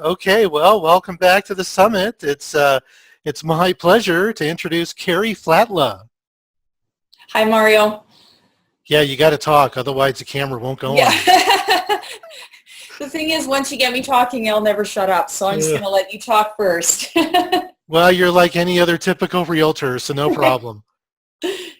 Okay, well, welcome back to the summit. It's my pleasure to introduce Karri Flatla. Hi, Mario. Yeah, you got to talk, otherwise the camera won't go Yeah. on you. The thing is, once you get me talking, I'll never shut up. So I'm just Yeah. going to let you talk first. Well, you're like any other typical realtor, so no problem.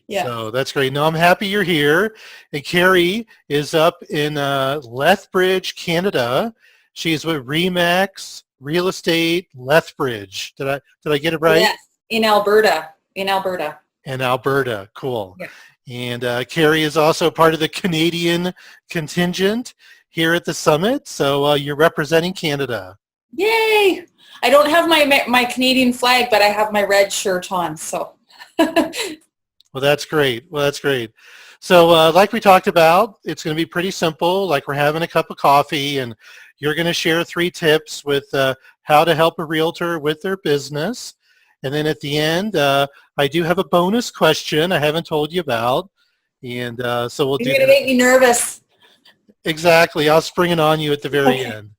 Yeah. So that's great. No, I'm happy you're here. And Karri is up in Lethbridge, Canada. She's with Remax Real Estate Lethbridge. Did I get it right? Yes. In Alberta. In Alberta. And Alberta. Cool. Yeah. And Karri is also part of the Canadian contingent here at the summit. So you're representing Canada. Yay. I don't have my Canadian flag, but I have my red shirt on. So. Well, that's great. Well, that's great. So like we talked about, it's going to be pretty simple, like we're having a cup of coffee, and you're going to share 3 tips with how to help a realtor with their business. And then at the end, I do have a bonus question I haven't told you about. And so we'll You're do going to that. make me nervous. Exactly. I'll spring it on you at the very Okay. end.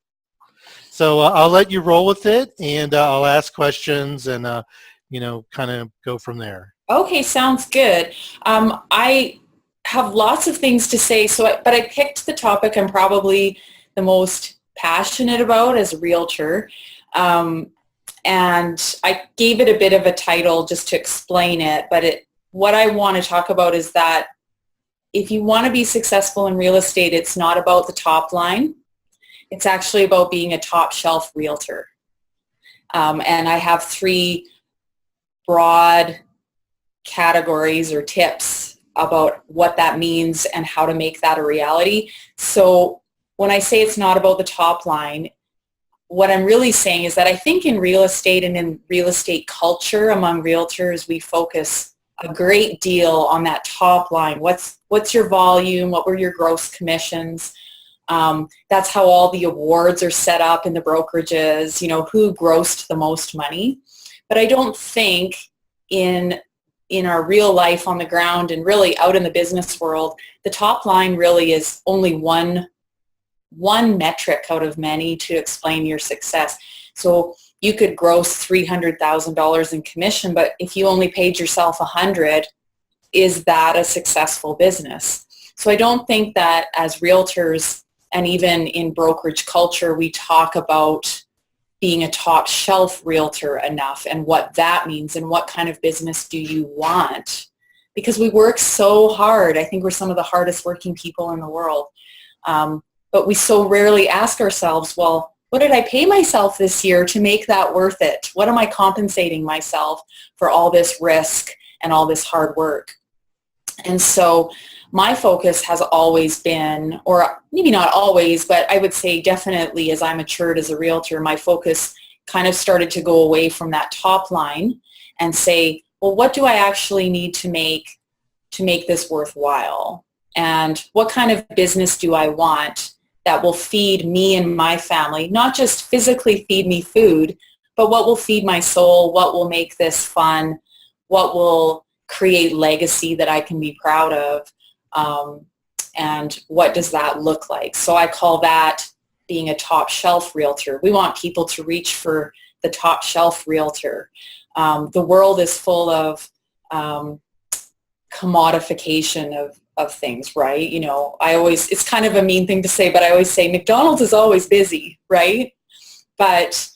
So I'll let you roll with it, and I'll ask questions and, kind of go from there. Okay, sounds good. I have lots of things to say, but I picked the topic I'm probably the most passionate about as a realtor. And I gave it a bit of a title just to explain it, but what I want to talk about is that if you want to be successful in real estate, it's not about the top line. It's actually about being a top shelf realtor. And I have 3 broad categories or tips about what that means and how to make that a reality. So when I say it's not about the top line, what I'm really saying is that I think in real estate and in real estate culture among realtors, we focus a great deal on that top line. What's your volume? What were your gross commissions? That's how all the awards are set up in the brokerages, who grossed the most money. But I don't think in our real life on the ground and really out in the business world, the top line really is only one metric out of many to explain your success. So you could gross $300,000 in commission, but if you only paid yourself $100,000, is that a successful business? So I don't think that as realtors and even in brokerage culture, we talk about being a top shelf realtor enough and what that means and what kind of business do you want, because we work so hard. I think we're some of the hardest working people in the world, but we so rarely ask ourselves, well, what did I pay myself this year to make that worth it? What am I compensating myself for all this risk and all this hard work? And so my focus has always been, or maybe not always, but I would say definitely as I matured as a realtor, my focus kind of started to go away from that top line and say, well, what do I actually need to make this worthwhile? And what kind of business do I want that will feed me and my family, not just physically feed me food, but what will feed my soul, what will make this fun, what will create legacy that I can be proud of. And what does that look like? So I call that being a top shelf realtor. We want people to reach for the top shelf realtor. The world is full of commodification of things, right? It's kind of a mean thing to say, but I always say McDonald's is always busy, right? But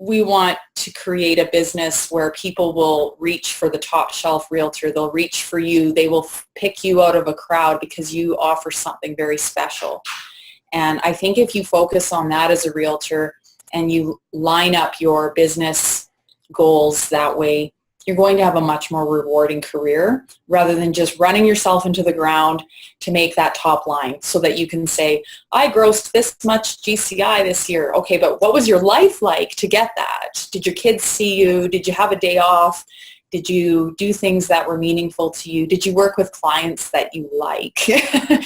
we want to create a business where people will reach for the top shelf realtor. They'll reach for you. They will pick you out of a crowd because you offer something very special. And I think if you focus on that as a realtor and you line up your business goals that way, you're going to have a much more rewarding career rather than just running yourself into the ground to make that top line so that you can say, I grossed this much GCI this year. Okay, but what was your life like to get that? Did your kids see you? Did you have a day off? Did you do things that were meaningful to you? Did you work with clients that you like? Because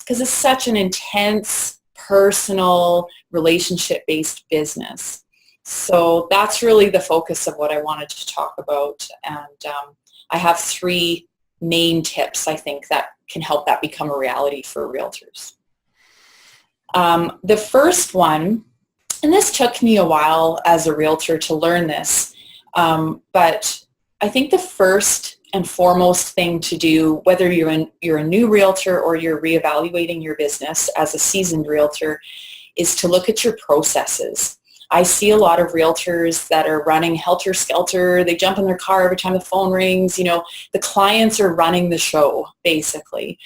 it's such an intense, personal, relationship-based business. So that's really the focus of what I wanted to talk about. And I have 3 main tips, I think, that can help that become a reality for realtors. The first one, and this took me a while as a realtor to learn this, but I think the first and foremost thing to do, whether you're a new realtor or you're reevaluating your business as a seasoned realtor, is to look at your processes. I see a lot of realtors that are running helter-skelter. They jump in their car every time the phone rings. The clients are running the show, basically.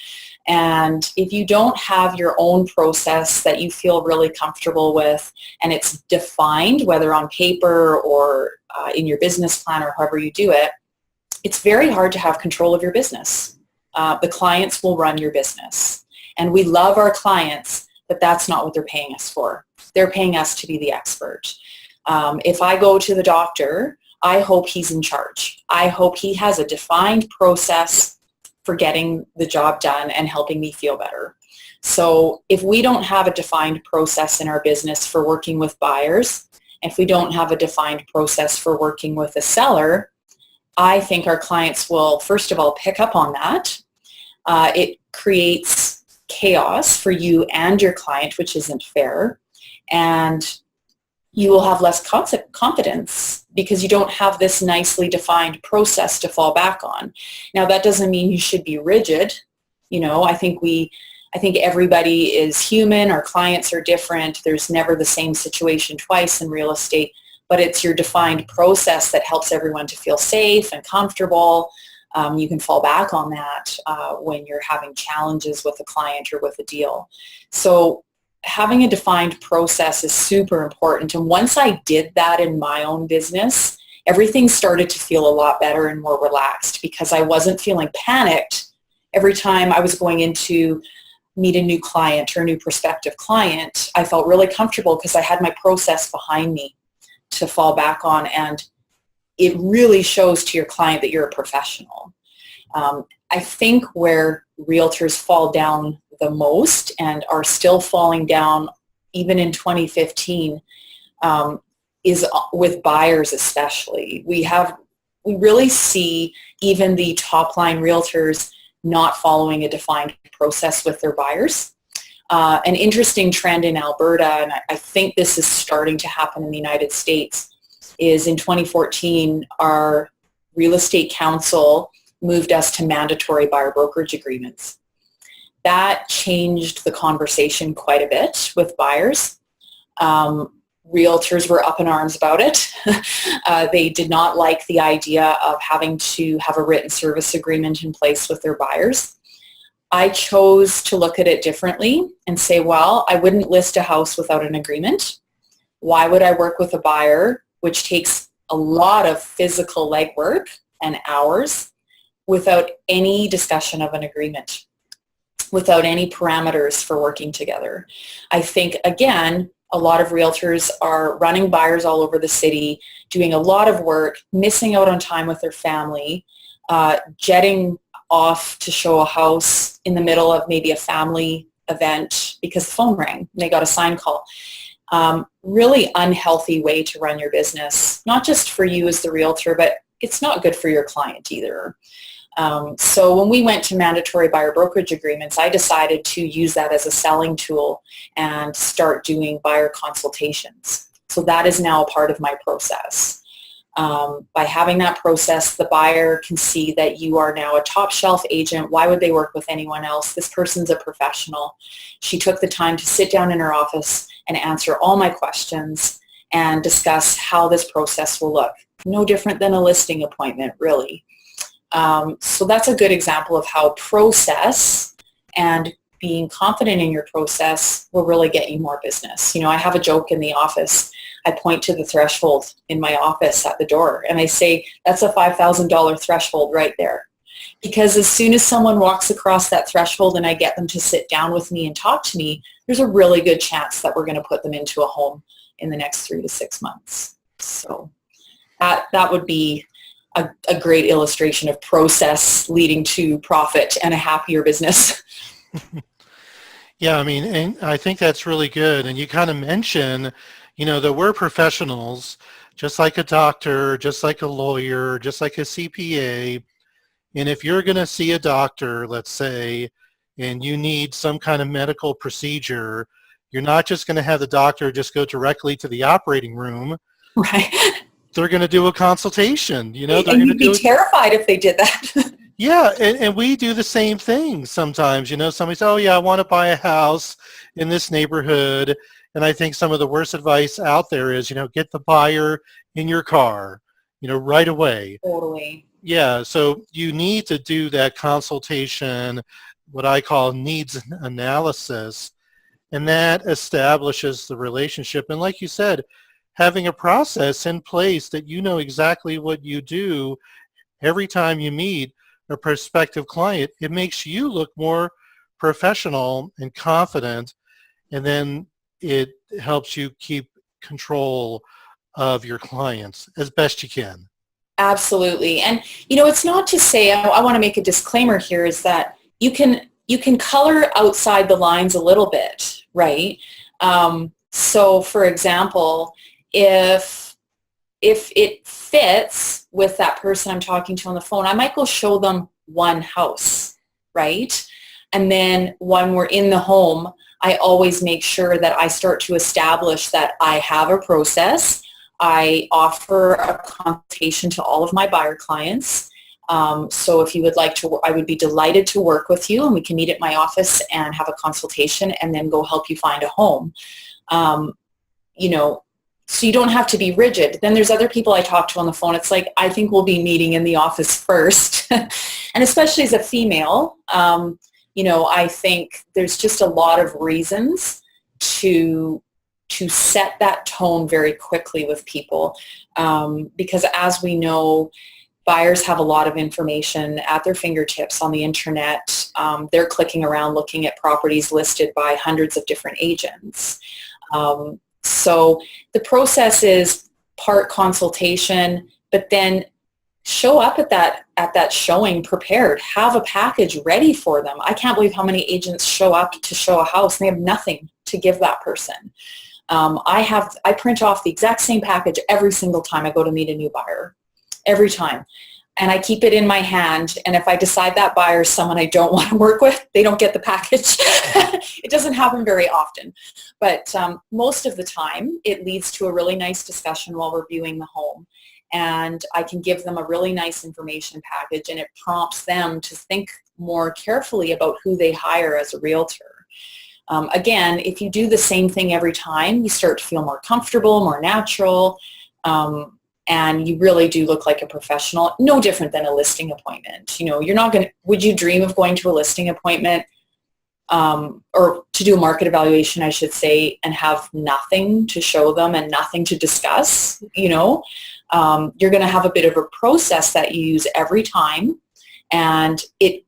And if you don't have your own process that you feel really comfortable with and it's defined, whether on paper or in your business plan or however you do it, it's very hard to have control of your business. The clients will run your business. And we love our clients, but that's not what they're paying us for. They're paying us to be the expert. If I go to the doctor, I hope he's in charge. I hope he has a defined process for getting the job done and helping me feel better. So if we don't have a defined process in our business for working with buyers, if we don't have a defined process for working with a seller, I think our clients will, first of all, pick up on that. It creates chaos for you and your client, which isn't fair. And you will have less confidence because you don't have this nicely defined process to fall back on. Now, that doesn't mean you should be rigid. I think everybody is human. Our clients are different. There's never the same situation twice in real estate, but it's your defined process that helps everyone to feel safe and comfortable. You can fall back on that when you're having challenges with a client or with a deal. So having a defined process is super important. And once I did that in my own business, everything started to feel a lot better and more relaxed because I wasn't feeling panicked every time I was going in to meet a new client or a new prospective client. I felt really comfortable because I had my process behind me to fall back on, and it really shows to your client that you're a professional. I think where realtors fall down the most and are still falling down even in 2015 is with buyers especially. We really see even the top line realtors not following a defined process with their buyers. An interesting trend in Alberta, and I think this is starting to happen in the United States, is in 2014, our real estate council moved us to mandatory buyer brokerage agreements. That changed the conversation quite a bit with buyers. Realtors were up in arms about it. They did not like the idea of having to have a written service agreement in place with their buyers. I chose to look at it differently and say, well, I wouldn't list a house without an agreement. Why would I work with a buyer, which takes a lot of physical legwork and hours, without any discussion of an agreement, without any parameters for working together? I think, again, a lot of realtors are running buyers all over the city, doing a lot of work, missing out on time with their family, jetting off to show a house in the middle of maybe a family event because the phone rang and they got a sign call. Really unhealthy way to run your business, not just for you as the realtor, but it's not good for your client either. So when we went to mandatory buyer brokerage agreements, I decided to use that as a selling tool and start doing buyer consultations. So that is now a part of my process. By having that process, the buyer can see that you are now a top shelf agent. Why would they work with anyone else? This person's a professional. She took the time to sit down in her office and answer all my questions and discuss how this process will look. No different than a listing appointment, really. So that's a good example of how process and being confident in your process will really get you more business. I have a joke in the office. I point to the threshold in my office at the door and I say, that's a $5,000 threshold right there. Because as soon as someone walks across that threshold and I get them to sit down with me and talk to me, there's a really good chance that we're going to put them into a home in the next 3 to 6 months. So that would be a great illustration of process leading to profit and a happier business. Yeah, and I think that's really good. And you kind of mention, that we're professionals, just like a doctor, just like a lawyer, just like a CPA. And if you're going to see a doctor, let's say, and you need some kind of medical procedure, You're not just going to have the doctor just go directly to the operating room. Right. They're going to do a consultation. They're And going to you'd be terrified if they did that. Yeah, and we do the same thing sometimes. Somebody says, oh yeah, I want to buy a house in this neighborhood. And I think some of the worst advice out there is, get the buyer in your car, right away. Totally. Yeah, so you need to do that consultation, what I call needs analysis, and that establishes the relationship. And like you said, having a process in place that you know exactly what you do every time you meet a prospective client, it makes you look more professional and confident, and then it helps you keep control of your clients as best you can. Absolutely. And, it's not to say, I want to make a disclaimer here, is that you can color outside the lines a little bit, right? So for example, if it fits with that person I'm talking to on the phone, I might go show them one house, right? And then when we're in the home, I always make sure that I start to establish that I have a process. I offer a consultation to all of my buyer clients. So if you would like to, I would be delighted to work with you, and we can meet at my office and have a consultation and then go help you find a home. So you don't have to be rigid. Then there's other people I talk to on the phone. It's like, I think we'll be meeting in the office first. And especially as a female, I think there's just a lot of reasons to set that tone very quickly with people. Because as we know, buyers have a lot of information at their fingertips on the internet. They're clicking around looking at properties listed by hundreds of different agents. So the process is part consultation, but then show up at that showing prepared. Have a package ready for them. I can't believe how many agents show up to show a house and they have nothing to give that person. I print off the exact same package every single time I go to meet a new buyer, every time. And I keep it in my hand. And if I decide that buyer is someone I don't want to work with, they don't get the package. It doesn't happen very often. But most of the time, it leads to a really nice discussion while we're viewing the home. And I can give them a really nice information package, and it prompts them to think more carefully about who they hire as a realtor. Again, if you do the same thing every time, you start to feel more comfortable, more natural. And you really do look like a professional, no different than a listing appointment. You're not going to, would you dream of going to a listing appointment or to do a market evaluation, I should say, and have nothing to show them and nothing to discuss? You're going to have a bit of a process that you use every time, and it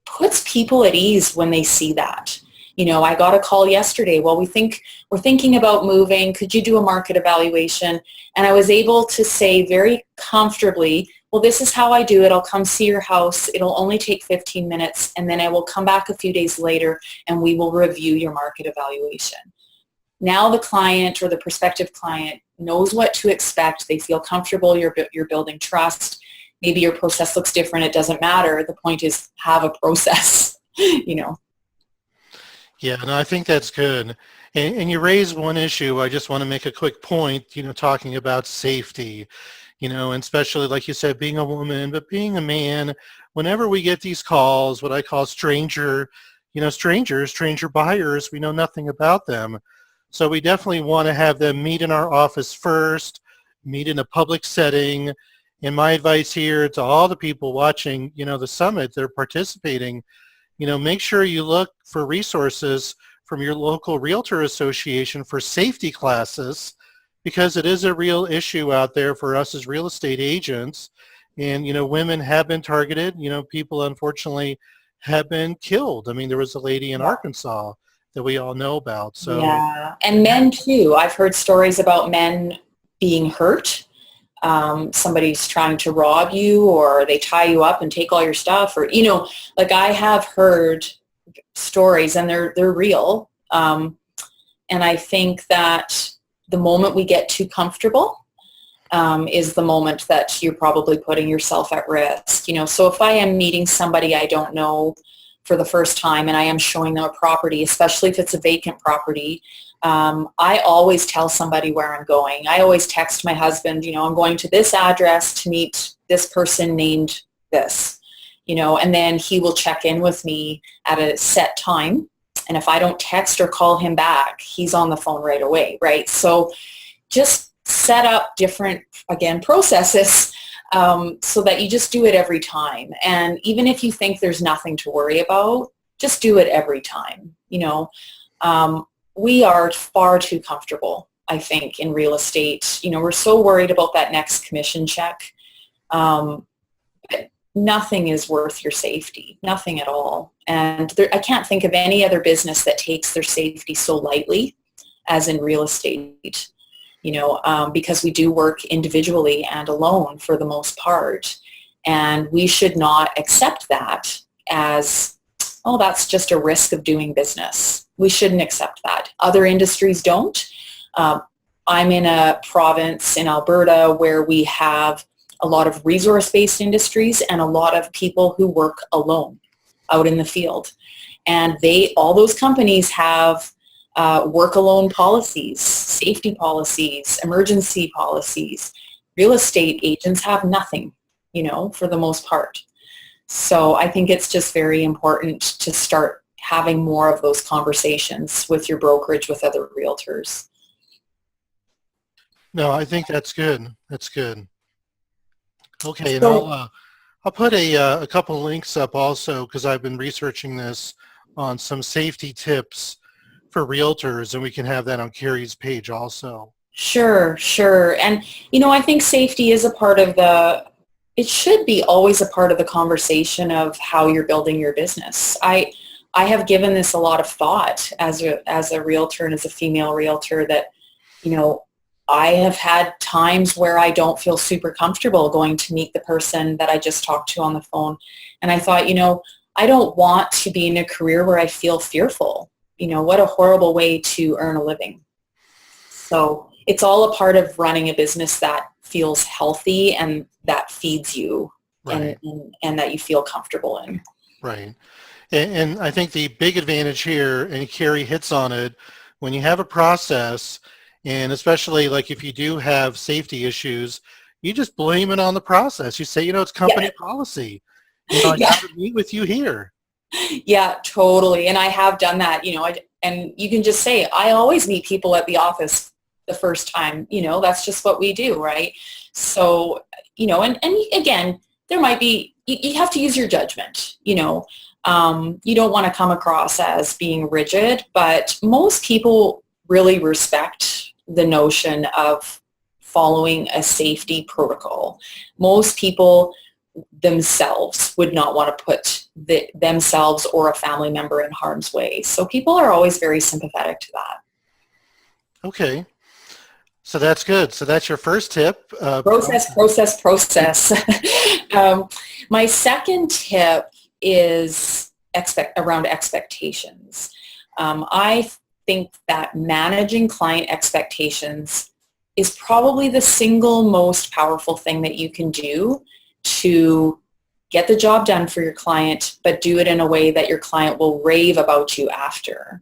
puts people at ease when they see that. I got a call yesterday. Well, we're thinking about moving. Could you do a market evaluation? And I was able to say very comfortably, well, this is how I do it. I'll come see your house. It'll only take 15 minutes. And then I will come back a few days later and we will review your market evaluation. Now the client or the prospective client knows what to expect. They feel comfortable. You're building trust. Maybe your process looks different. It doesn't matter. The point is, have a process, Yeah, no, I think that's good. And you raise one issue. I just want to make a quick point, talking about safety, and especially, like you said, being a woman, but being a man, whenever we get these calls, what I call stranger buyers, we know nothing about them. So we definitely want to have them meet in our office first, meet in a public setting. And my advice here to all the people watching, the summit, they're participating, make sure you look for resources from your local realtor association for safety classes, because it is a real issue out there for us as real estate agents. And, women have been targeted. People unfortunately have been killed. I mean, there was a lady in Arkansas that we all know about. So yeah, and men too. I've heard stories about men being hurt. Somebody's trying to rob you, or they tie you up and take all your stuff, or I have heard stories, and they're real. And I think that the moment we get too comfortable is the moment that you're probably putting yourself at risk. So if I am meeting somebody I don't know, for the first time and I am showing them a property, especially if it's a vacant property, I always tell somebody where I'm going. I always text my husband, I'm going to this address to meet this person named this, and then he will check in with me at a set time. And if I don't text or call him back, he's on the phone right away, right? So just set up different, again, processes so that you just do it every time. And even if you think there's nothing to worry about, just do it every time. We are far too comfortable, I think, in real estate. We're so worried about that next commission check. But nothing is worth your safety, nothing at all. And I can't think of any other business that takes their safety so lightly as in real estate, because we do work individually and alone for the most part. And we should not accept that as, oh, that's just a risk of doing business. We shouldn't accept that. Other industries don't. I'm in a province in Alberta where we have a lot of resource-based industries and a lot of people who work alone out in the field. And all those companies have work alone policies, safety policies, emergency policies. Real estate agents have nothing, for the most part. So I think it's just very important to start having more of those conversations with your brokerage, with other realtors. No, I think that's good. That's good. Okay, and I'll put a couple links up also, because I've been researching this on some safety tips for realtors, and we can have that on Karri's page also. Sure. And, I think safety is it should be always a part of the conversation of how you're building your business. I have given this a lot of thought as a realtor and as a female realtor that, I have had times where I don't feel super comfortable going to meet the person that I just talked to on the phone. And I thought, I don't want to be in a career where I feel fearful. What a horrible way to earn a living. So it's all a part of running a business that feels healthy and that feeds you, right, and that you feel comfortable in. Right. And I think the big advantage here, and Karri hits on it, when you have a process, and especially like if you do have safety issues, you just blame it on the process. You say, it's company policy. I have to meet with you here. Yeah, totally. And I have done that, and you can just say, I always meet people at the office the first time, that's just what we do, right? So, and again, there might be, you have to use your judgment, you don't want to come across as being rigid, but most people really respect the notion of following a safety protocol. Most people themselves would not want to put themselves or a family member in harm's way. So people are always very sympathetic to that. Okay. So that's good. So that's your first tip. Process. My second tip is around expectations. I think that managing client expectations is probably the single most powerful thing that you can do to get the job done for your client, but do it in a way that your client will rave about you after.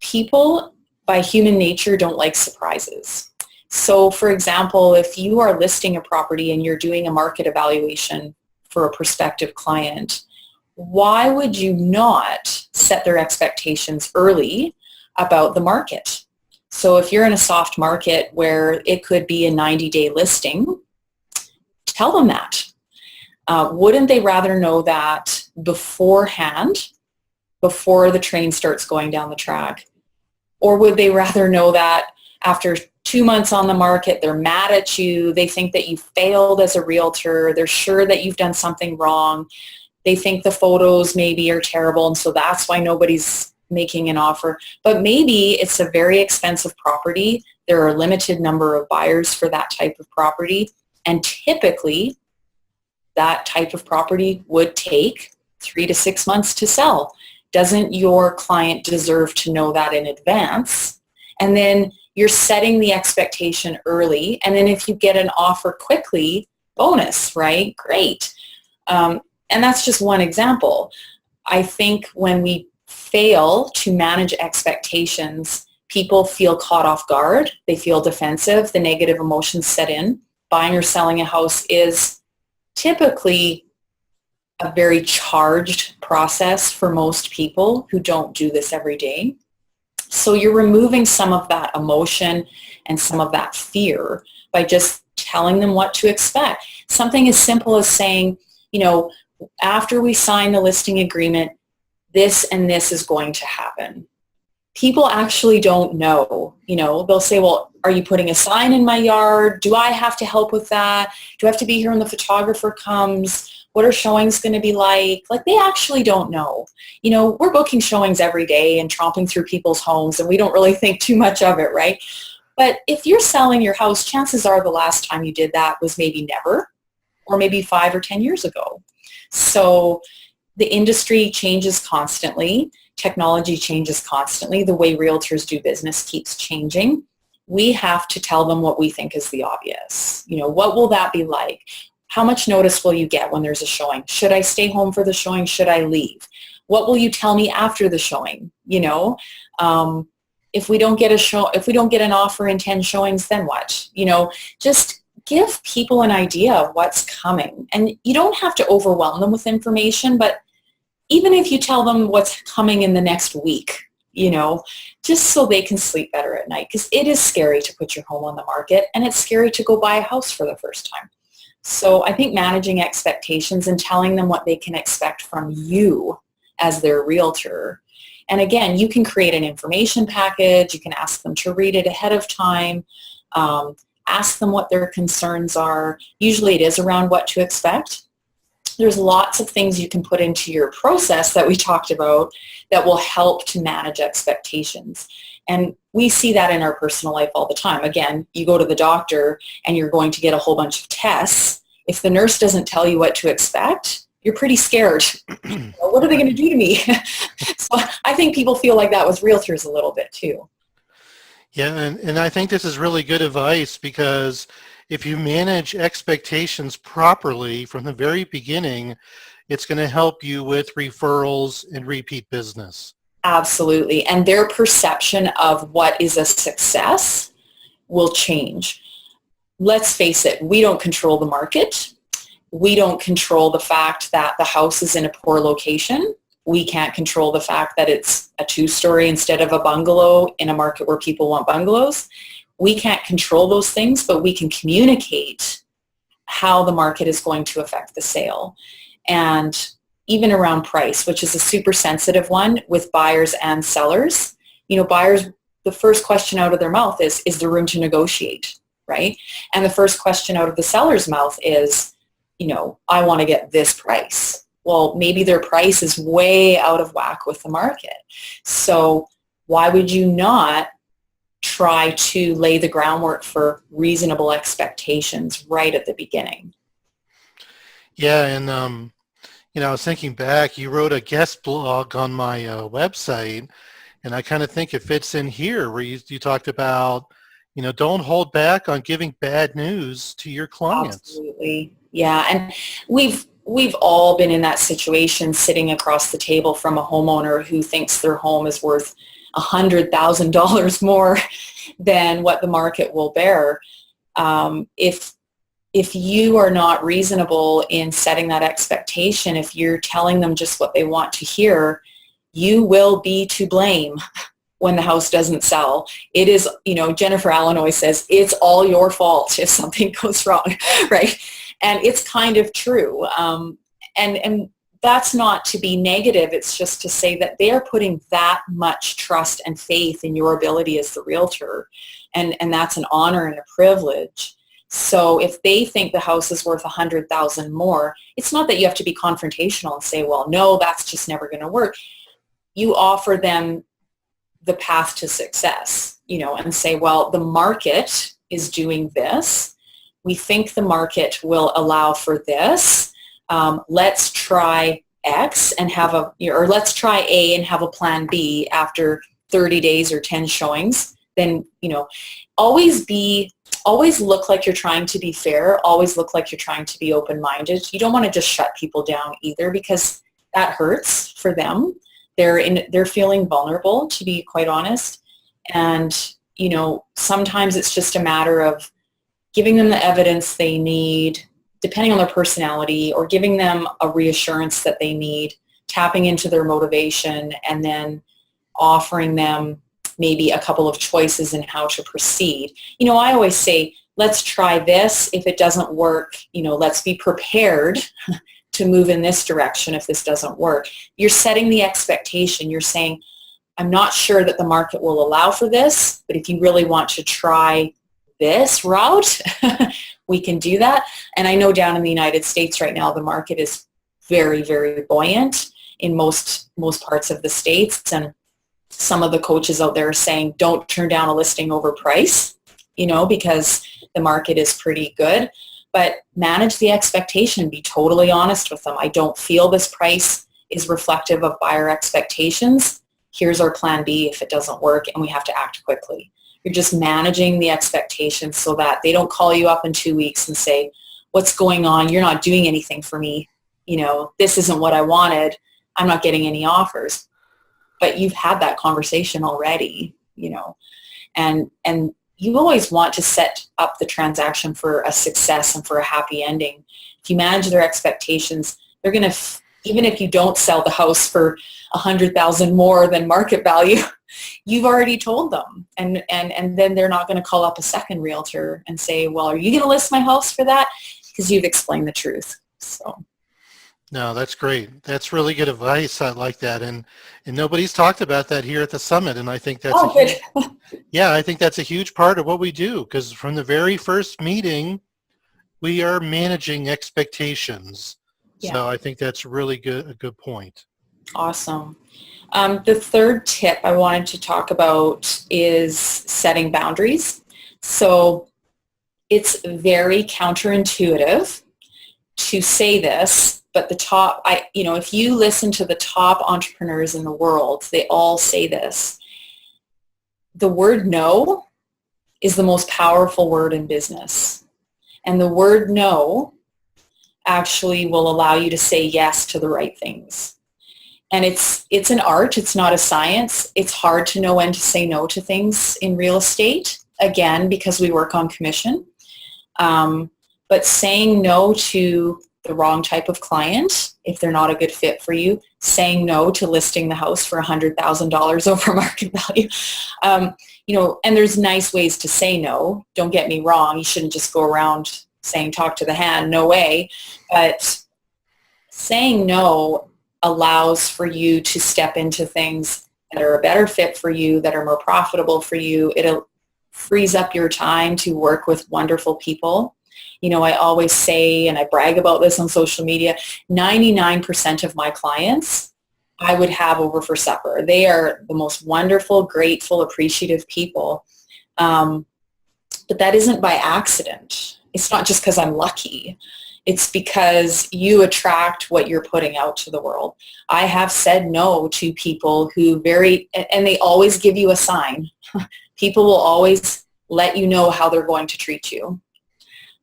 People, by human nature, don't like surprises. So, for example, if you are listing a property and you're doing a market evaluation for a prospective client, why would you not set their expectations early about the market? So if you're in a soft market where it could be a 90-day listing, tell them that. Wouldn't they rather know that beforehand, before the train starts going down the track? Or would they rather know that after 2 months on the market, they're mad at you, they think that you failed as a realtor, they're sure that you've done something wrong, they think the photos maybe are terrible, and so that's why nobody's making an offer. But maybe it's a very expensive property, there are a limited number of buyers for that type of property, and typically that type of property would take 3 to 6 months to sell. Doesn't your client deserve to know that in advance? And then you're setting the expectation early, and then if you get an offer quickly, bonus, right? Great. And that's just one example. I think when we fail to manage expectations, people feel caught off guard. They feel defensive. The negative emotions set in. Buying or selling a house is typically a very charged process for most people who don't do this every day. So you're removing some of that emotion and some of that fear by just telling them what to expect. Something as simple as saying, after we sign the listing agreement, this and this is going to happen. People actually don't know. They'll say, well, are you putting a sign in my yard? Do I have to help with that? Do I have to be here when the photographer comes? What are showings going to be like? Like, they actually don't know. We're booking showings every day and tromping through people's homes, and we don't really think too much of it, right? But if you're selling your house, chances are the last time you did that was maybe never, or maybe 5 or 10 years ago. So the industry changes constantly. Technology changes constantly. The way realtors do business keeps changing. We have to tell them what we think is the obvious. What will that be like? How much notice will you get when there's a showing? Should I stay home for the showing? Should I leave? What will you tell me after the showing? If we don't get an offer in 10 showings, then what? Just give people an idea of what's coming. And you don't have to overwhelm them with information, but even if you tell them what's coming in the next week, just so they can sleep better at night, because it is scary to put your home on the market, and it's scary to go buy a house for the first time. So I think managing expectations and telling them what they can expect from you as their realtor. And again, you can create an information package. You can ask them to read it ahead of time. Ask them what their concerns are. Usually it is around what to expect. There's lots of things you can put into your process that we talked about that will help to manage expectations. And we see that in our personal life all the time. Again, you go to the doctor and you're going to get a whole bunch of tests. If the nurse doesn't tell you what to expect, you're pretty scared. What are they going to do to me? So I think people feel like that with realtors a little bit too. Yeah, and I think this is really good advice, because if you manage expectations properly from the very beginning, it's going to help you with referrals and repeat business. Absolutely. And their perception of what is a success will change. Let's face it, we don't control the market. We don't control the fact that the house is in a poor location. We can't control the fact that it's a 2-story instead of a bungalow in a market where people want bungalows. We can't control those things, but we can communicate how the market is going to affect the sale. And even around price, which is a super sensitive one with buyers and sellers. Buyers, the first question out of their mouth is there room to negotiate, right? And the first question out of the seller's mouth is, I want to get this price. Well, maybe their price is way out of whack with the market. So why would you not try to lay the groundwork for reasonable expectations right at the beginning? Yeah, and I was thinking back, you wrote a guest blog on my website, and I kind of think it fits in here where you talked about, don't hold back on giving bad news to your clients. Absolutely. Yeah, and we've all been in that situation, sitting across the table from a homeowner who thinks their home is worth $100,000 more than what the market will bear. If you are not reasonable in setting that expectation, if you're telling them just what they want to hear, you will be to blame when the house doesn't sell. It is, Jennifer Allenoy says, it's all your fault if something goes wrong, right? And it's kind of true. And that's not to be negative. It's just to say that they are putting that much trust and faith in your ability as the realtor. And that's an honor and a privilege. So if they think the house is worth $100,000 more, it's not that you have to be confrontational and say, well, no, that's just never going to work. You offer them the path to success, and say, well, the market is doing this. We think the market will allow for this. Let's try X and or let's try A and have a plan B after 30 days or 10 showings. Then, always look like you're trying to be fair. Always look like you're trying to be open-minded. You don't want to just shut people down either, because that hurts for them. They're feeling vulnerable, to be quite honest. And, you know, sometimes it's just a matter of giving them the evidence they need, depending on their personality, or giving them a reassurance that they need, tapping into their motivation, and then offering them maybe a couple of choices in how to proceed. You know, I always say, let's try this. If it doesn't work, you know, let's be prepared to move in this direction if this doesn't work. You're setting the expectation. You're saying, I'm not sure that the market will allow for this, but if you really want to try this route, we can do that. And I know down in the United States right now, the market is very, very buoyant in most parts of the states. And some of the coaches out there are saying, don't turn down a listing over price, you know, because the market is pretty good. But manage the expectation. Be totally honest with them. I don't feel this price is reflective of buyer expectations. Here's our plan B if it doesn't work, and we have to act quickly. You're just managing the expectations so that they don't call you up in 2 weeks and say, what's going on? You're not doing anything for me. You know, this isn't what I wanted. I'm not getting any offers. But you've had that conversation already, you know, and you always want to set up the transaction for a success and for a happy ending. If you manage their expectations, they're going to, even if you don't sell the house for $100,000 more than market value, you've already told them. And then they're not going to call up a second realtor and say, well, are you going to list my house for that? Because you've explained the truth. So. No, that's great. That's really good advice. I like that. And nobody's talked about that here at the summit. And I think that's I think that's a huge part of what we do, because from the very first meeting, we are managing expectations. Yeah. So I think that's really a good point. Awesome. The third tip I wanted to talk about is setting boundaries. So it's very counterintuitive to say this, but if you listen to the top entrepreneurs in the world, they all say this. The word no is the most powerful word in business. And the word no actually will allow you to say yes to the right things. And it's an art. It's not a science. It's hard to know when to say no to things in real estate, again, because we work on commission. But saying no to the wrong type of client, if they're not a good fit for you, saying no to listing the house for $100,000 over market value. And there's nice ways to say no. Don't get me wrong. You shouldn't just go around saying, talk to the hand, no way. But saying no allows for you to step into things that are a better fit for you, that are more profitable for you. It frees up your time to work with wonderful people. You know, I always say, and I brag about this on social media, 99% of my clients I would have over for supper. They are the most wonderful, grateful, appreciative people. But that isn't by accident. It's not just because I'm lucky. It's because you attract what you're putting out to the world. I have said no to people who and they always give you a sign. People will always let you know how they're going to treat you.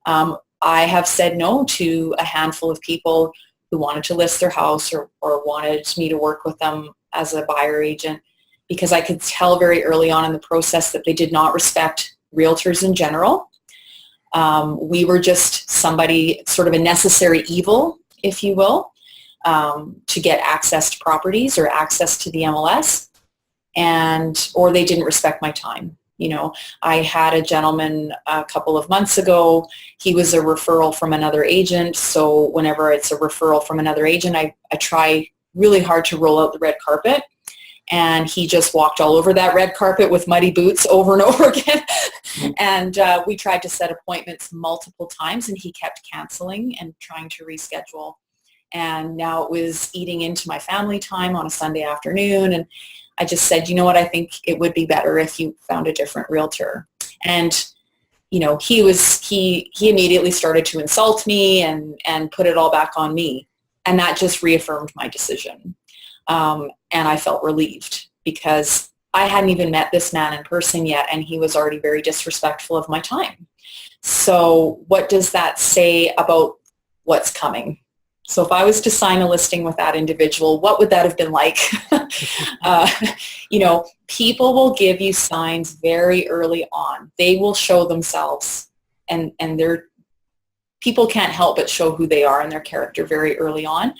I have said no to a handful of people who wanted to list their house or wanted me to work with them as a buyer agent, because I could tell very early on in the process that they did not respect realtors in general. We were just somebody, sort of a necessary evil, if you will, to get access to properties or access to the MLS, or they didn't respect my time. You know, I had a gentleman a couple of months ago. He was a referral from another agent. So whenever it's a referral from another agent, I try really hard to roll out the red carpet. And he just walked all over that red carpet with muddy boots over and over again. And we tried to set appointments multiple times, and he kept canceling and trying to reschedule. And now it was eating into my family time on a Sunday afternoon. And I just said, you know what, I think it would be better if you found a different realtor. And, you know, he immediately started to insult me and put it all back on me. And that just reaffirmed my decision. And I felt relieved because I hadn't even met this man in person yet, and he was already very disrespectful of my time. So what does that say about what's coming? So if I was to sign a listing with that individual, what would that have been like? People will give you signs very early on. They will show themselves, and people can't help but show who they are and their character very early on.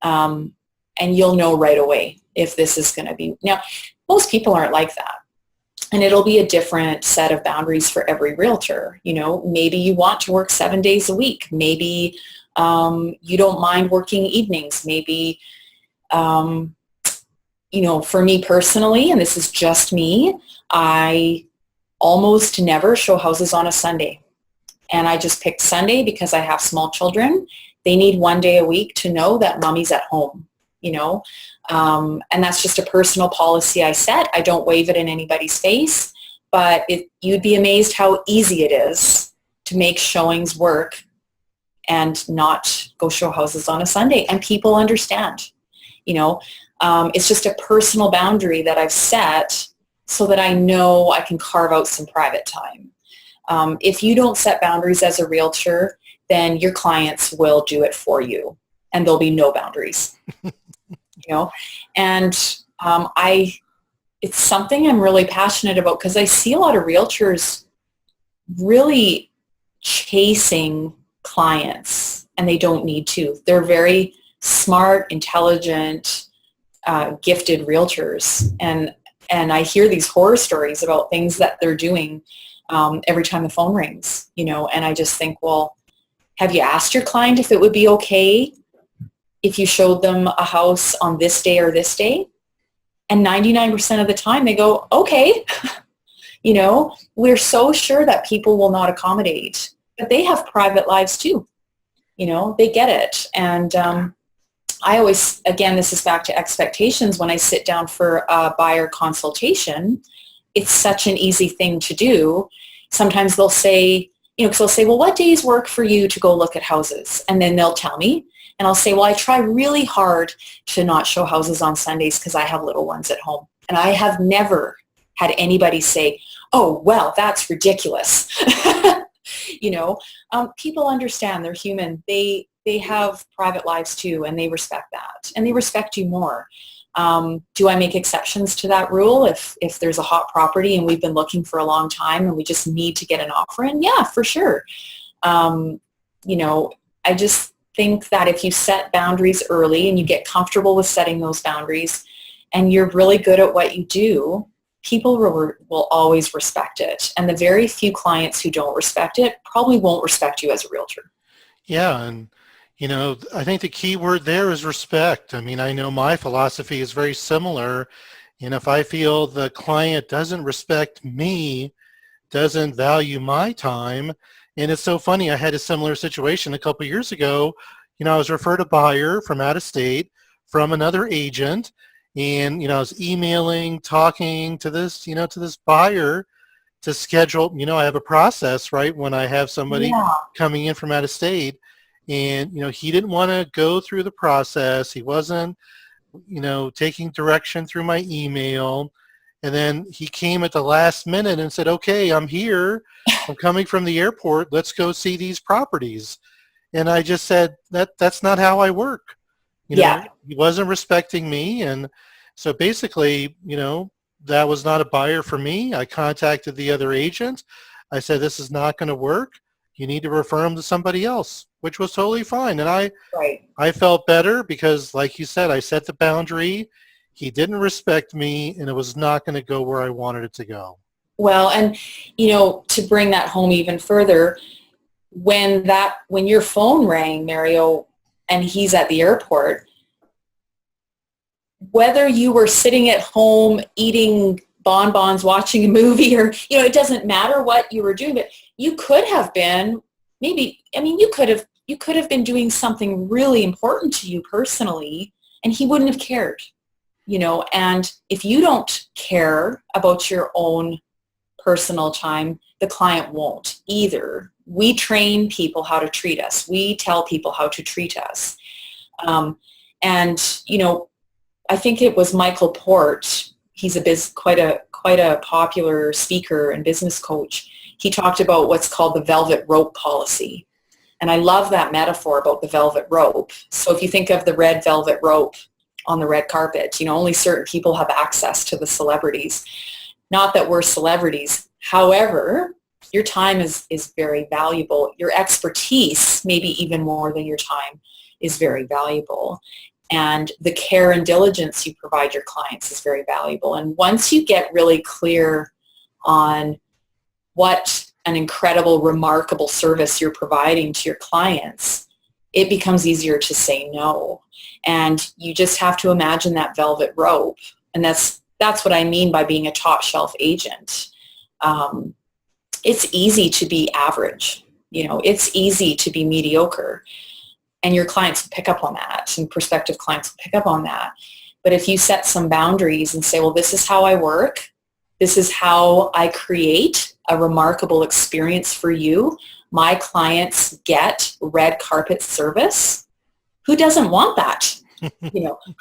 And you'll know right away if this is going to be. Now, most people aren't like that. And it'll be a different set of boundaries for every realtor. Maybe you want to work 7 days a week. Maybe you don't mind working evenings. Maybe, for me personally, and this is just me, I almost never show houses on a Sunday. And I just picked Sunday because I have small children. They need 1 day a week to know that mommy's at home, and that's just a personal policy I set. I don't wave it in anybody's face, but you'd be amazed how easy it is to make showings work and not go show houses on a Sunday. And people understand, it's just a personal boundary that I've set so that I know I can carve out some private time. If you don't set boundaries as a realtor, then your clients will do it for you, and there'll be no boundaries. And it's something I'm really passionate about, because I see a lot of realtors really chasing clients, and they don't need to. They're very smart, intelligent, gifted realtors, and I hear these horror stories about things that they're doing every time the phone rings, and I just think, well, have you asked your client if it would be okay if you showed them a house on this day or this day? And 99% of the time they go, okay. We're so sure that people will not accommodate, but they have private lives too. They get it. And I always, again, this is back to expectations. When I sit down for a buyer consultation, it's such an easy thing to do. Sometimes they'll say, because they'll say, well, what days work for you to go look at houses? And then they'll tell me, and I'll say, well, I try really hard to not show houses on Sundays because I have little ones at home. And I have never had anybody say, oh, well, that's ridiculous. People understand, they're human. They have private lives too, and they respect that, and they respect you more. Do I make exceptions to that rule if there's a hot property and we've been looking for a long time and we just need to get an offer in? Yeah, for sure. I just think that if you set boundaries early and you get comfortable with setting those boundaries and you're really good at what you do, people will always respect it. And the very few clients who don't respect it probably won't respect you as a realtor. Yeah, and I think the key word there is respect. I mean, I know my philosophy is very similar, and if I feel the client doesn't respect me, doesn't value my time, and it's so funny, I had a similar situation a couple of years ago. I was referred a buyer from out of state from another agent, and I was emailing, talking to this buyer to schedule. I have a process, right, when I have somebody coming in from out of state. And, he didn't want to go through the process. He wasn't, taking direction through my email. And then he came at the last minute and said, okay, I'm here. I'm coming from the airport. Let's go see these properties. And I just said, that's not how I work. He wasn't respecting me. And so basically, that was not a buyer for me. I contacted the other agent. I said, this is not going to work. You need to refer him to somebody else, which was totally fine. And I felt better because, like you said, I set the boundary. He didn't respect me, and it was not going to go where I wanted it to go. Well, and, to bring that home even further, when your phone rang, Mario, and he's at the airport, whether you were sitting at home eating bonbons, watching a movie, or, it doesn't matter what you were doing, but you could have been you could have been doing something really important to you personally, and he wouldn't have cared, and if you don't care about your own personal time, the client won't either. We train people how to treat us. We tell people how to treat us. I think it was Michael Port. He's quite a popular speaker and business coach. He talked about what's called the velvet rope policy. And I love that metaphor about the velvet rope. So if you think of the red velvet rope on the red carpet, only certain people have access to the celebrities. Not that we're celebrities. However, your time is very valuable. Your expertise, maybe even more than your time, is very valuable. And the care and diligence you provide your clients is very valuable. And once you get really clear on what an incredible, remarkable service you're providing to your clients, it becomes easier to say no. And you just have to imagine that velvet rope. And that's what I mean by being a top shelf agent. It's easy to be average. It's easy to be mediocre. And your clients pick up on that, and prospective clients pick up on that. But if you set some boundaries and say, well, this is how I work, this is how I create a remarkable experience for you. My clients get red carpet service. Who doesn't want that?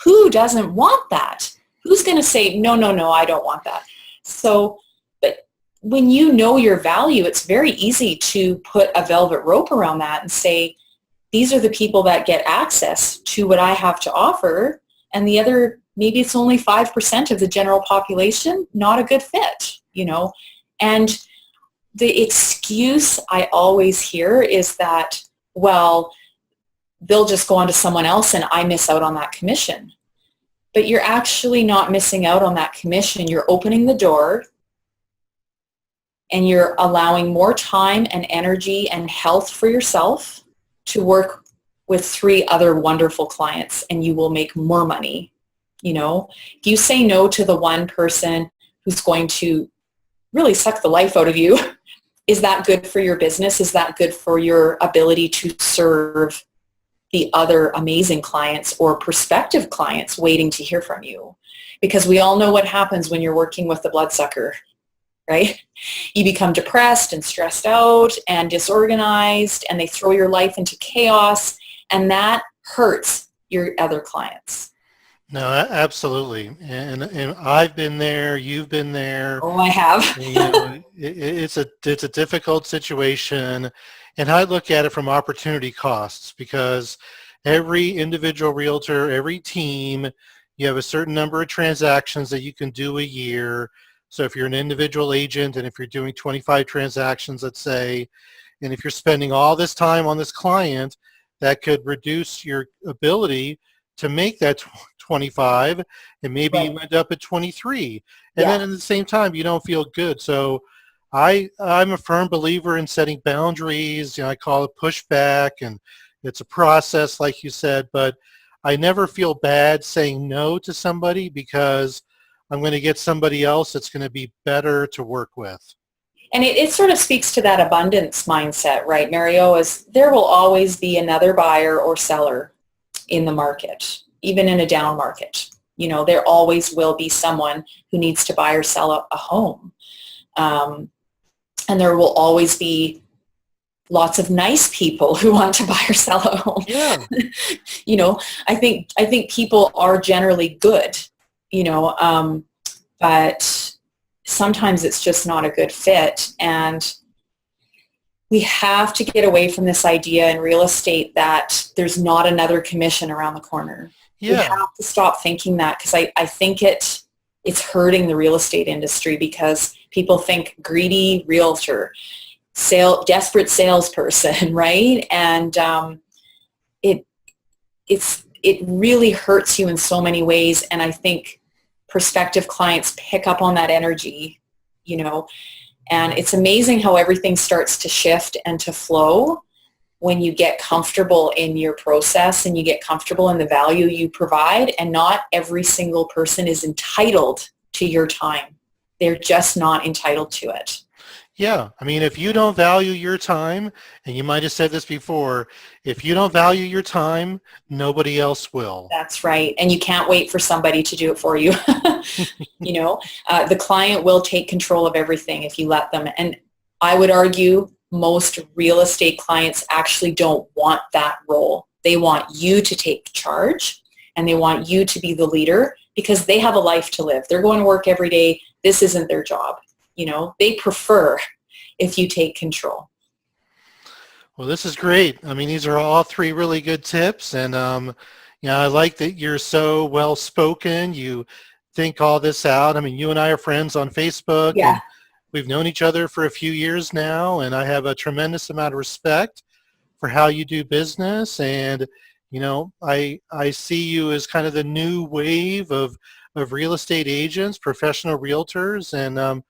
Who doesn't want that? Who's going to say, no, I don't want that? So, but when you know your value, it's very easy to put a velvet rope around that and say, these are the people that get access to what I have to offer, and the other, maybe it's only 5% of the general population, not a good fit, And the excuse I always hear is that, well, they'll just go on to someone else and I miss out on that commission. But you're actually not missing out on that commission. You're opening the door and you're allowing more time and energy and health for yourself to work with 3 other wonderful clients, and you will make more money. If you say no to the one person who's going to really suck the life out of you, is that good for your business? Is that good for your ability to serve the other amazing clients or prospective clients waiting to hear from you? Because we all know what happens when you're working with the bloodsucker, right? You become depressed and stressed out and disorganized, and they throw your life into chaos, and that hurts your other clients. No, absolutely. And I've been there, you've been there. Oh, I have. It's a difficult situation. And I look at it from opportunity costs, because every individual realtor, every team, you have a certain number of transactions that you can do a year. So if you're an individual agent and if you're doing 25 transactions, let's say, and if you're spending all this time on this client, that could reduce your ability to make that 25, and maybe Right. you end up at 23. And then at the same time, you don't feel good. So I'm a firm believer in setting boundaries. I call it pushback, and it's a process, like you said, but I never feel bad saying no to somebody, because I'm going to get somebody else that's going to be better to work with. And it sort of speaks to that abundance mindset, right, Mario, is there will always be another buyer or seller in the market, even in a down market. There always will be someone who needs to buy or sell a home. And there will always be lots of nice people who want to buy or sell a home. Yeah. I think people are generally good, but sometimes it's just not a good fit. And we have to get away from this idea in real estate that there's not another commission around the corner. Yeah. We have to stop thinking that, because I think it's hurting the real estate industry, because people think greedy realtor, desperate salesperson, right? And it really hurts you in so many ways. And I think prospective clients pick up on that energy, and it's amazing how everything starts to shift and to flow when you get comfortable in your process and you get comfortable in the value you provide. And not every single person is entitled to your time. They're just not entitled to it. Yeah. I mean, if you don't value your time, and you might have said this before, if you don't value your time, nobody else will. That's right. And you can't wait for somebody to do it for you. The client will take control of everything if you let them. And I would argue most real estate clients actually don't want that role. They want you to take charge, and they want you to be the leader, because they have a life to live. They're going to work every day. This isn't their job. They prefer if you take control. Well, this is great. I mean, these are all three really good tips, and I like that you're so well spoken. You think all this out. I mean, you and I are friends on Facebook, Yeah. and we've known each other for a few years now, and I have a tremendous amount of respect for how you do business. And I see you as kind of the new wave of real estate agents, professional realtors, and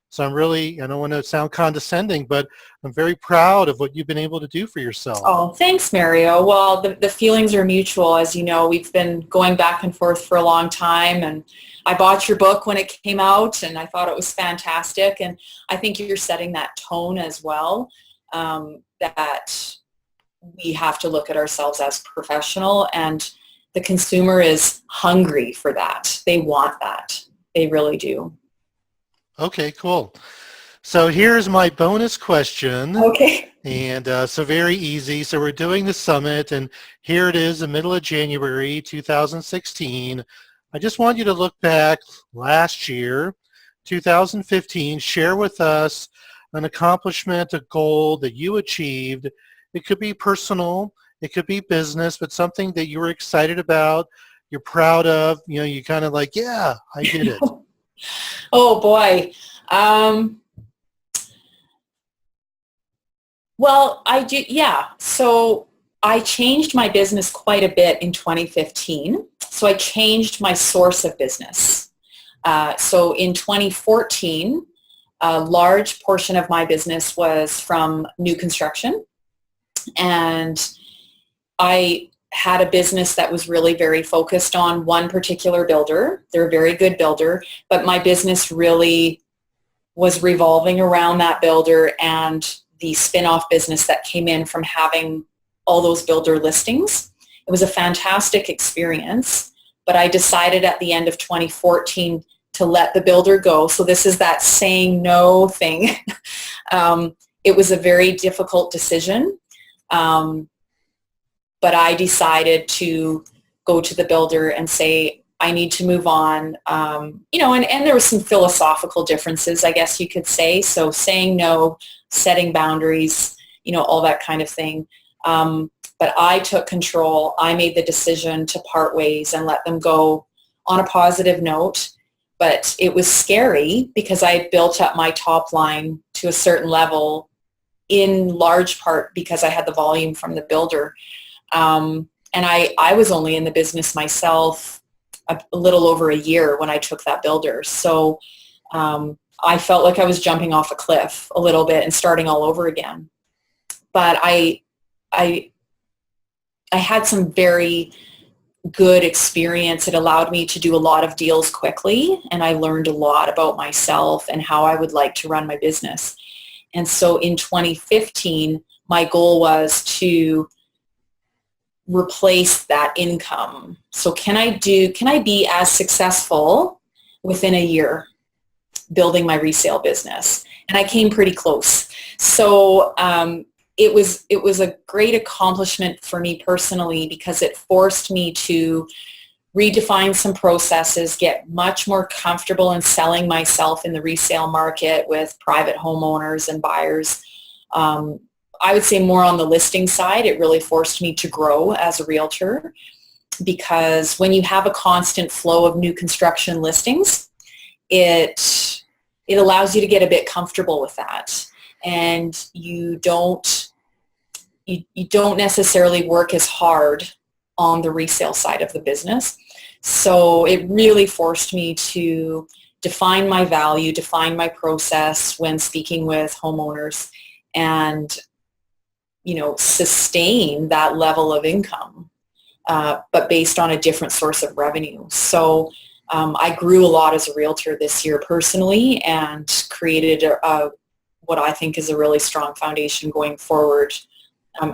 so I'm really, I don't want to sound condescending, but I'm very proud of what you've been able to do for yourself. Oh, thanks, Mario. Well, the feelings are mutual. As you know, we've been going back and forth for a long time, and I bought your book when it came out, and I thought it was fantastic. And I think you're setting that tone as well, that we have to look at ourselves as professional, and the consumer is hungry for that. They want that. They really do. Okay, cool. So here's my bonus question. Okay. And so very easy. So we're doing the summit, and here it is, the middle of January 2016. I just want you to look back last year, 2015, share with us an accomplishment, a goal that you achieved. It could be personal, it could be business, but something that you were excited about, you're proud of, you kind of like, yeah, I did it. Oh, boy. Well, I do, yeah. So I changed my business quite a bit in 2015. So I changed my source of business. So in 2014, a large portion of my business was from new construction. And I had a business that was really very focused on one particular builder. They're a very good builder, but my business really was revolving around that builder and the spin-off business that came in from having all those builder listings. It was a fantastic experience, but I decided at the end of 2014 to let the builder go. So this is that saying no thing. It was a very difficult decision, but I decided to go to the builder and say, I need to move on, and there were some philosophical differences, I guess you could say. So saying no, setting boundaries, all that kind of thing. But I took control. I made the decision to part ways and let them go on a positive note. But it was scary because I built up my top line to a certain level in large part because I had the volume from the builder. And I was only in the business myself a little over a year when I took that builder. So I felt like I was jumping off a cliff a little bit and starting all over again. But I had some very good experience. It allowed me to do a lot of deals quickly, and I learned a lot about myself and how I would like to run my business. And so in 2015, my goal was to replace that income. So can I be as successful within a year building my resale business? And I came pretty close. So it was a great accomplishment for me personally because it forced me to redefine some processes, get much more comfortable in selling myself in the resale market with private homeowners and buyers. I would say more on the listing side. It really forced me to grow as a realtor because when you have a constant flow of new construction listings, it allows you to get a bit comfortable with that, and you don't necessarily work as hard on the resale side of the business. So it really forced me to define my value, define my process when speaking with homeowners, and sustain that level of income, but based on a different source of revenue. So I grew a lot as a realtor this year personally and created what I think is a really strong foundation going forward,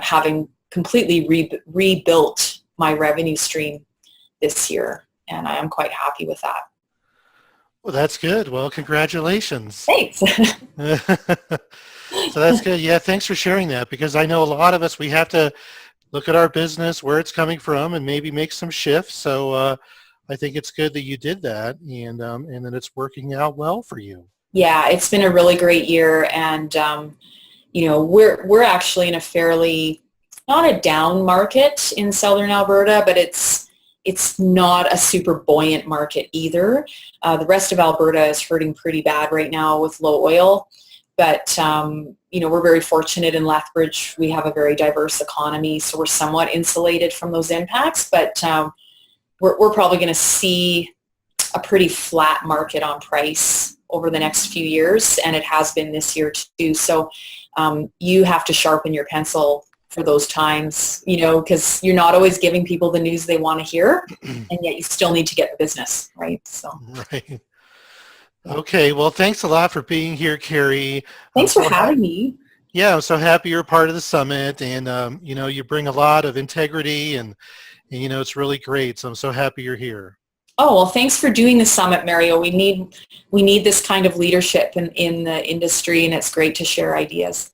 having completely rebuilt my revenue stream this year. And I am quite happy with that. Well, that's good. Well, congratulations. Thanks. So that's good. Yeah, thanks for sharing that because I know a lot of us, we have to look at our business, where it's coming from, and maybe make some shifts. So I think it's good that you did that and that it's working out well for you. Yeah, it's been a really great year, and we're actually in a fairly, not a down market in southern Alberta, but it's not a super buoyant market either. The rest of Alberta is hurting pretty bad right now with low oil. But, we're very fortunate in Lethbridge. We have a very diverse economy, so we're somewhat insulated from those impacts. But we're probably going to see a pretty flat market on price over the next few years, and it has been this year too. So you have to sharpen your pencil for those times, because you're not always giving people the news they want to hear, and yet you still need to get the business, right? So. Right. Okay, well, thanks a lot for being here, Karri. Thanks for having me. Yeah, I'm so happy you're part of the summit, and you bring a lot of integrity, and it's really great. So I'm so happy you're here. Oh, well, thanks for doing the summit, Mario. We need this kind of leadership in the industry, and it's great to share ideas.